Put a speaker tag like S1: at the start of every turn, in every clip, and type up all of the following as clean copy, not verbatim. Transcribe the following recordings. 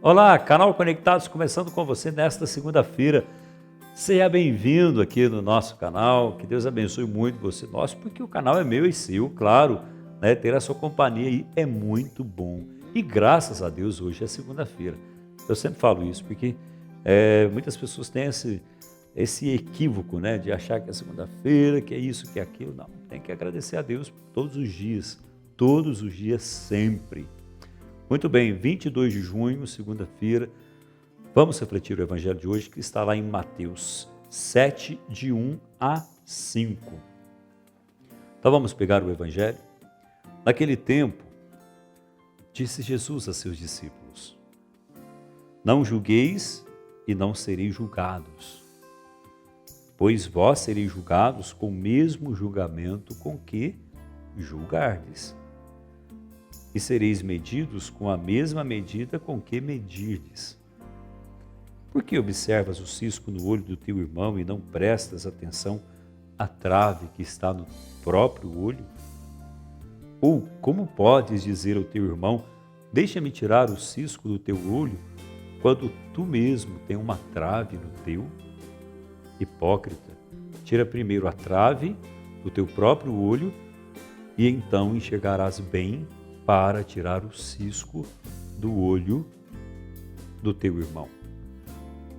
S1: Olá, canal Conectados, começando com você nesta segunda-feira. Seja bem-vindo aqui no nosso canal, que Deus abençoe muito você, nosso, porque o canal é meu e seu, claro, né? Ter a sua companhia aí é muito bom. E graças a Deus hoje é segunda-feira. Eu sempre falo isso, porque muitas pessoas têm esse equívoco, né? De achar que é segunda-feira, que é isso, que é aquilo. Não, tem que agradecer a Deus todos os dias, sempre. Muito bem, 22 de junho, segunda-feira, vamos refletir o evangelho de hoje que está lá em Mateus 7, de 1 a 5. Então vamos pegar o evangelho. Naquele tempo, disse Jesus a seus discípulos: não julgueis e não sereis julgados, pois vós sereis julgados com o mesmo julgamento com que julgardes. E sereis medidos com a mesma medida com que medirdes. Por que observas o cisco no olho do teu irmão e não prestas atenção à trave que está no próprio olho? Ou como podes dizer ao teu irmão: deixa-me tirar o cisco do teu olho, quando tu mesmo tem uma trave no teu? Hipócrita, tira primeiro a trave do teu próprio olho, e então enxergarás bem para tirar o cisco do olho do teu irmão.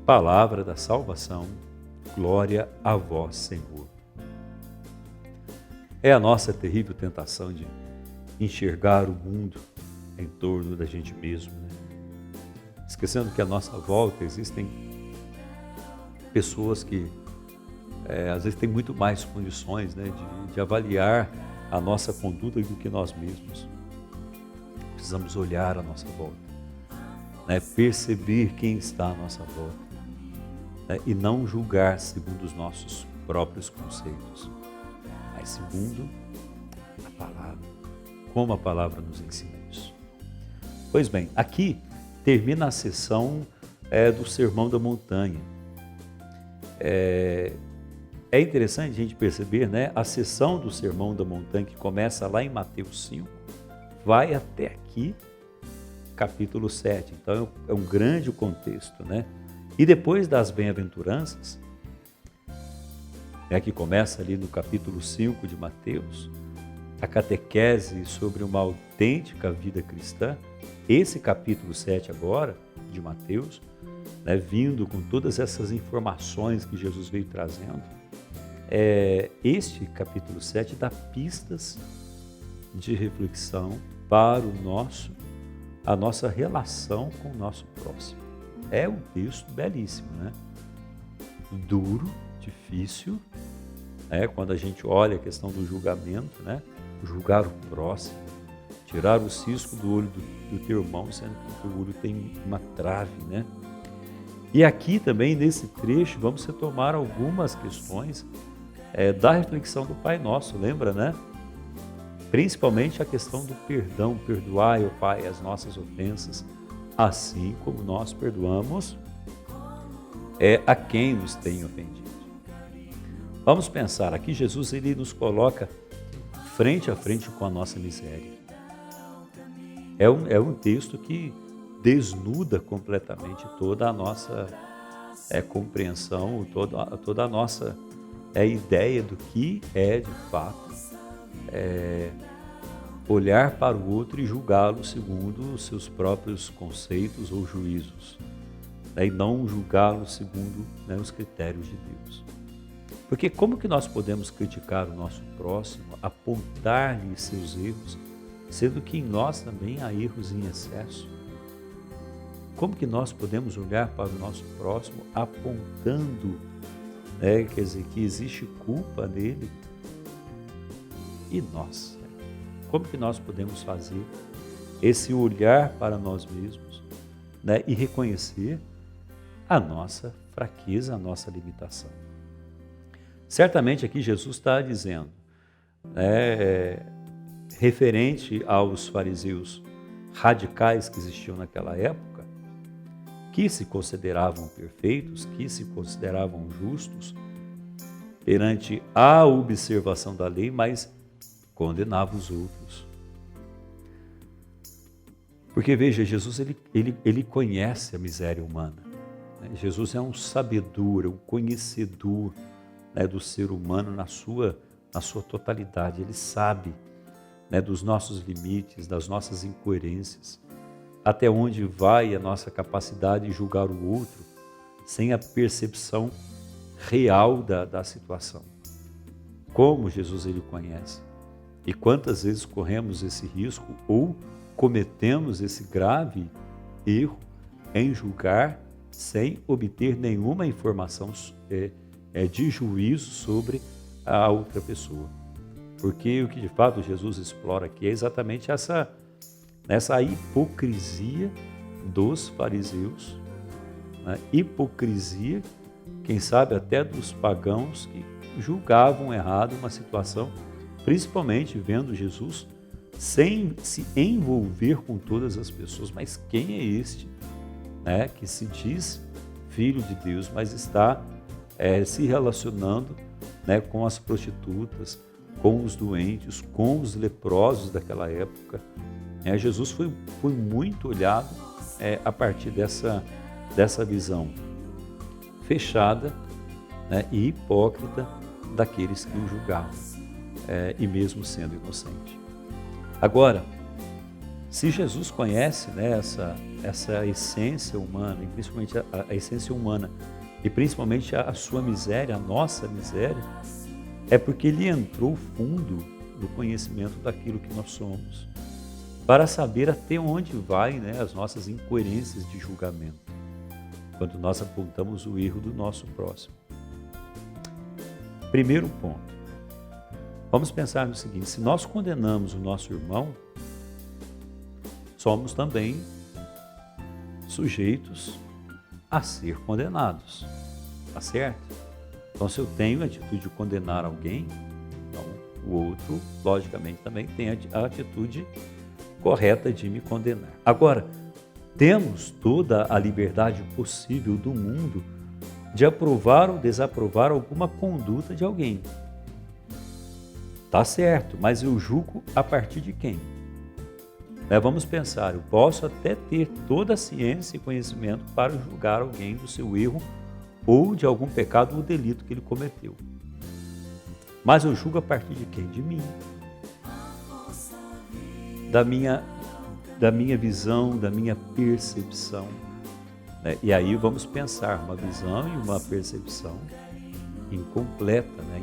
S1: Palavra da salvação, glória a vós, Senhor. É a nossa terrível tentação de enxergar o mundo em torno da gente mesmo, né? Esquecendo que à nossa volta existem pessoas que às vezes têm muito mais condições, né, de avaliar a nossa conduta do que nós mesmos. Precisamos olhar à nossa volta, né? Perceber quem está à nossa volta, né? E não julgar segundo os nossos próprios conceitos, mas segundo a palavra, como a palavra nos ensina isso. Pois bem, aqui termina a sessão do Sermão da Montanha. É interessante a gente perceber, né? A sessão do Sermão da Montanha, que começa lá em Mateus 5, vai até aqui, capítulo 7. Então é um grande contexto, né? E depois das bem-aventuranças, que começa ali no capítulo 5 de Mateus, a catequese sobre uma autêntica vida cristã, esse capítulo 7 agora, de Mateus, né, vindo com todas essas informações que Jesus veio trazendo, este capítulo 7 dá pistas de reflexão para a nossa relação com o nosso próximo. É um texto belíssimo, né? Duro, difícil, né? Quando a gente olha a questão do julgamento, né? Julgar o próximo, tirar o cisco do olho do teu irmão, sendo que o teu olho tem uma trave, né? E aqui também, nesse trecho, vamos retomar algumas questões da reflexão do Pai Nosso, lembra, né? Principalmente a questão do perdão. Perdoai, ó Pai, as nossas ofensas, assim como nós perdoamos a quem nos tem ofendido. Vamos pensar, aqui Jesus ele nos coloca frente a frente com a nossa miséria. É um texto que desnuda completamente toda a nossa compreensão, toda a nossa ideia do que é de fato olhar para o outro e julgá-lo segundo os seus próprios conceitos ou juízos, né? E não julgá-lo segundo, né, os critérios de Deus. Porque como que nós podemos criticar o nosso próximo, apontar-lhe seus erros, sendo que em nós também há erros em excesso? Como que nós podemos olhar para o nosso próximo apontando, né, quer dizer, que existe culpa nele? E nós? Como que nós podemos fazer esse olhar para nós mesmos, né, e reconhecer a nossa fraqueza, a nossa limitação? Certamente aqui Jesus está dizendo, referente aos fariseus radicais que existiam naquela época, que se consideravam perfeitos, que se consideravam justos perante a observação da lei, mas condenava os outros. Porque veja, Jesus ele conhece a miséria humana. Né? Jesus é um sabedor, um conhecedor, né, do ser humano na sua totalidade. Ele sabe, né, dos nossos limites, das nossas incoerências, até onde vai a nossa capacidade de julgar o outro sem a percepção real da situação. Como Jesus ele conhece. E quantas vezes corremos esse risco ou cometemos esse grave erro em julgar sem obter nenhuma informação de juízo sobre a outra pessoa. Porque o que de fato Jesus explora aqui é exatamente essa hipocrisia dos fariseus, né? Hipocrisia, quem sabe até dos pagãos que julgavam errado uma situação, principalmente vendo Jesus sem se envolver com todas as pessoas. Mas quem é este, né, que se diz filho de Deus, mas está se relacionando, né, com as prostitutas, com os doentes, com os leprosos daquela época? Jesus foi muito olhado a partir dessa visão fechada, né, e hipócrita daqueles que o julgavam, e mesmo sendo inocente. Agora, se Jesus conhece, né, essa essência humana, e principalmente a essência humana, e principalmente a sua miséria, a nossa miséria, é porque ele entrou fundo no conhecimento daquilo que nós somos, para saber até onde vai, né, as nossas incoerências de julgamento, quando nós apontamos o erro do nosso próximo. Primeiro ponto, vamos pensar no seguinte: se nós condenamos o nosso irmão, somos também sujeitos a ser condenados, tá certo? Então, se eu tenho a atitude de condenar alguém, então o outro, logicamente, também tem a atitude correta de me condenar. Agora, temos toda a liberdade possível do mundo de aprovar ou desaprovar alguma conduta de alguém. Tá certo, mas eu julgo a partir de quem? Vamos pensar, eu posso até ter toda a ciência e conhecimento para julgar alguém do seu erro ou de algum pecado ou delito que ele cometeu. Mas eu julgo a partir de quem? De mim. Da minha visão, da minha percepção. Né? E aí vamos pensar uma visão e uma percepção incompleta, né?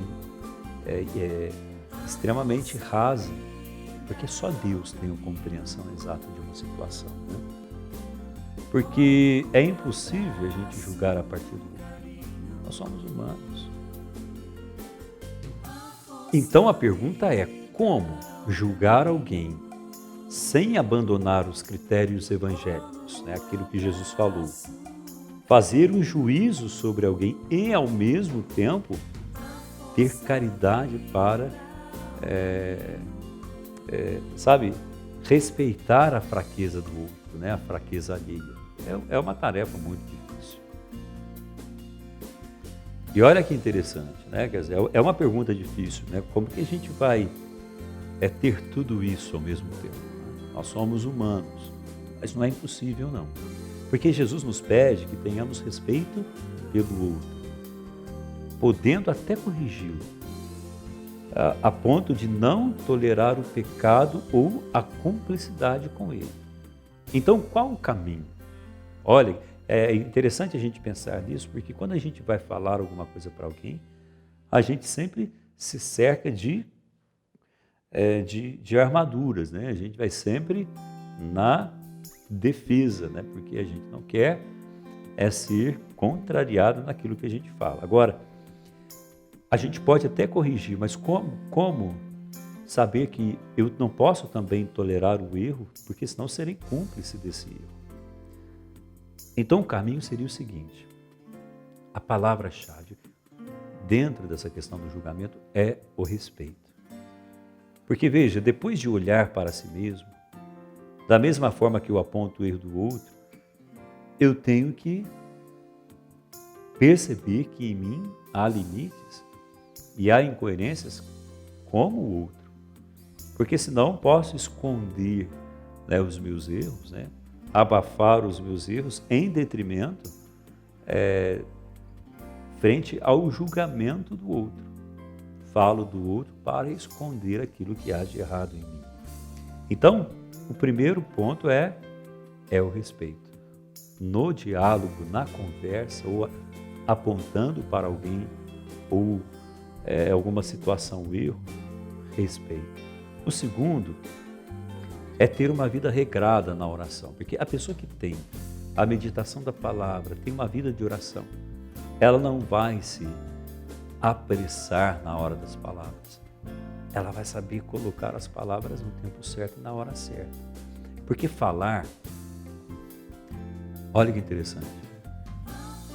S1: Extremamente rasa, porque só Deus tem a compreensão exata de uma situação. Né? Porque é impossível a gente julgar a partir do outro. Nós somos humanos. Então a pergunta é: como julgar alguém sem abandonar os critérios evangélicos, né? Aquilo que Jesus falou? Fazer um juízo sobre alguém e, ao mesmo tempo, ter caridade para, respeitar a fraqueza do outro, né? A fraqueza alheia. É uma tarefa muito difícil. E olha que interessante, né? Quer dizer, é uma pergunta difícil, né? Como que a gente vai ter tudo isso ao mesmo tempo? Né? Nós somos humanos, mas não é impossível, não. Porque Jesus nos pede que tenhamos respeito pelo outro, podendo até corrigi-lo, a ponto de não tolerar o pecado ou a cumplicidade com ele. Então, qual o caminho? Olha, é interessante a gente pensar nisso, porque quando a gente vai falar alguma coisa para alguém, a gente sempre se cerca de armaduras, né? A gente vai sempre na defesa, né? Porque a gente não quer ser contrariado naquilo que a gente fala. Agora, a gente pode até corrigir, mas como saber que eu não posso também tolerar o erro, porque senão serei cúmplice desse erro? Então o caminho seria o seguinte: a palavra-chave dentro dessa questão do julgamento é o respeito. Porque veja, depois de olhar para si mesmo, da mesma forma que eu aponto o erro do outro, eu tenho que perceber que em mim há limites e há incoerências como o outro. Porque senão posso esconder né, os meus erros, né, abafar os meus erros em detrimento frente ao julgamento do outro. Falo do outro para esconder aquilo que há de errado em mim. Então, o primeiro ponto é o respeito. No diálogo, na conversa, ou apontando para alguém, ou alguma situação, o erro, respeito. O segundo é ter uma vida regrada na oração, porque a pessoa que tem a meditação da palavra, tem uma vida de oração, ela não vai se apressar na hora das palavras. Ela vai saber colocar as palavras no tempo certo e na hora certa. Porque falar, olha que interessante,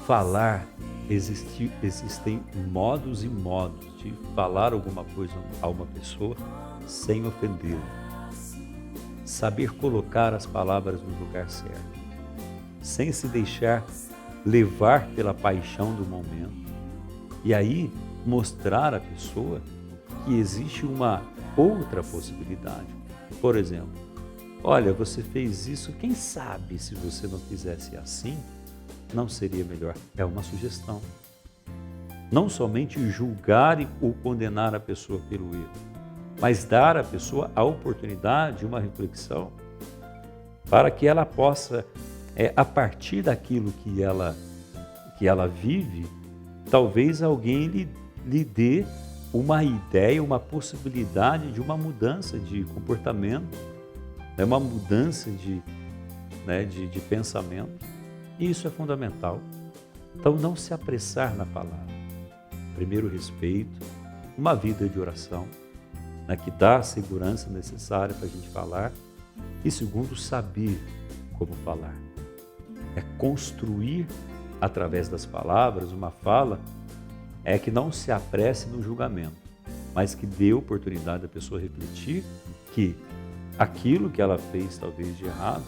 S1: falar, existem modos e modos de falar alguma coisa a uma pessoa sem ofendê-la. Saber colocar as palavras no lugar certo, sem se deixar levar pela paixão do momento. E aí mostrar à pessoa que existe uma outra possibilidade. Por exemplo, olha, você fez isso, quem sabe se você não fizesse assim, não seria melhor? É uma sugestão. Não somente julgar ou condenar a pessoa pelo erro, mas dar à pessoa a oportunidade de uma reflexão para que ela possa, a partir daquilo que ela vive, talvez alguém lhe dê uma ideia, uma possibilidade de uma mudança de comportamento, uma mudança de pensamento. E isso é fundamental. Então, não se apressar na palavra. Primeiro, respeito, uma vida de oração, que dá a segurança necessária para a gente falar. E segundo, saber como falar. É construir, através das palavras, uma fala que não se apresse no julgamento, mas que dê oportunidade da pessoa refletir que aquilo que ela fez, talvez de errado,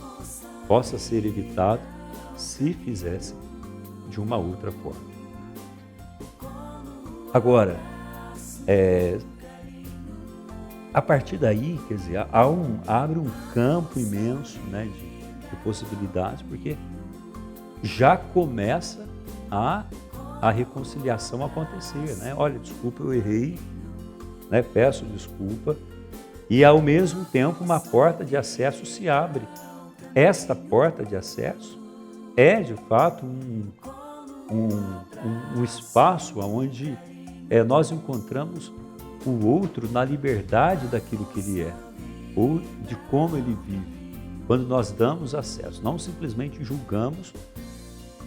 S1: possa ser evitado se fizesse de uma outra forma. Agora, a partir daí, quer dizer, abre um campo imenso, de possibilidades, porque já começa a reconciliação acontecer, Olha, desculpa, eu errei, peço desculpa, e ao mesmo tempo uma porta de acesso se abre. Esta porta de acesso é, de fato, um espaço onde nós encontramos o outro na liberdade daquilo que ele é, ou de como ele vive, quando nós damos acesso. Não simplesmente julgamos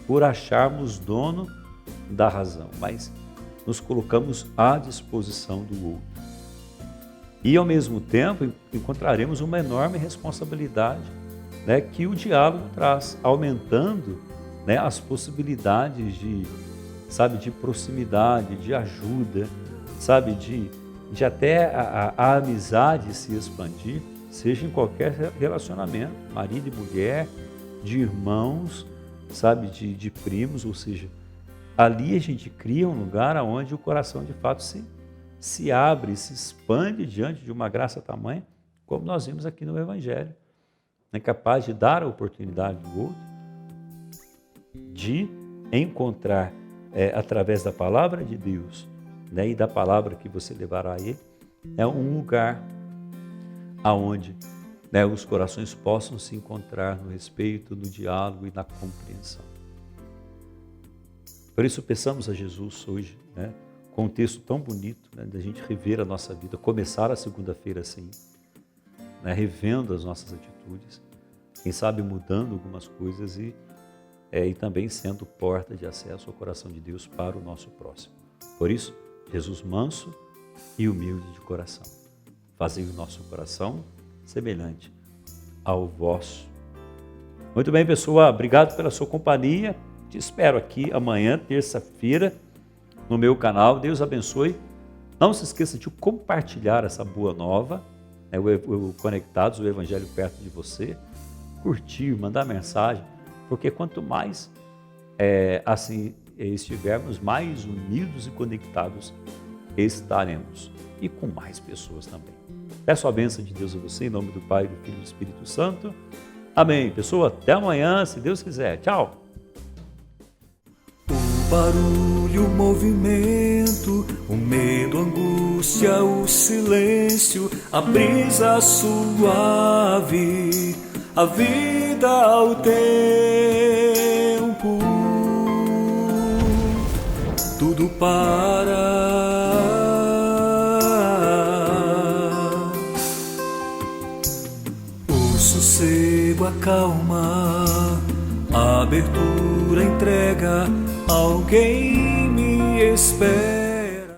S1: por acharmos dono da razão, mas nos colocamos à disposição do outro. E, ao mesmo tempo, encontraremos uma enorme responsabilidade, que o diálogo traz, aumentando, as possibilidades de proximidade, de ajuda, de até a amizade se expandir, seja em qualquer relacionamento, marido e mulher, de irmãos, de primos, ou seja, ali a gente cria um lugar onde o coração de fato se abre, se expande diante de uma graça tamanha, como nós vimos aqui no Evangelho. É capaz de dar a oportunidade do outro, de encontrar, através da palavra de Deus, e da palavra que você levará a ele, um lugar aonde os corações possam se encontrar no respeito, no diálogo e na compreensão. Por isso, peçamos a Jesus hoje, com um texto tão bonito, da gente rever a nossa vida, começar a segunda-feira assim, revendo as nossas atitudes, quem sabe mudando algumas coisas e também sendo porta de acesso ao coração de Deus para o nosso próximo. Por isso, Jesus manso e humilde de coração, fazei o nosso coração semelhante ao vosso. Muito bem, pessoal, obrigado pela sua companhia. Te espero aqui amanhã, terça-feira, no meu canal. Deus abençoe. Não se esqueça de compartilhar essa boa nova, o Conectados, o Evangelho perto de você, curtir, mandar mensagem, porque quanto mais assim estivermos, mais unidos e conectados estaremos, e com mais pessoas também. Peço a bênção de Deus a você, em nome do Pai, do Filho e do Espírito Santo. Amém. Pessoal, até amanhã, se Deus quiser. Tchau.
S2: O barulho, o movimento, o medo, a angústia, o silêncio, a brisa suave, a vida ao tempo, tudo para. O sossego, a calma, a abertura, a entrega, alguém me espera.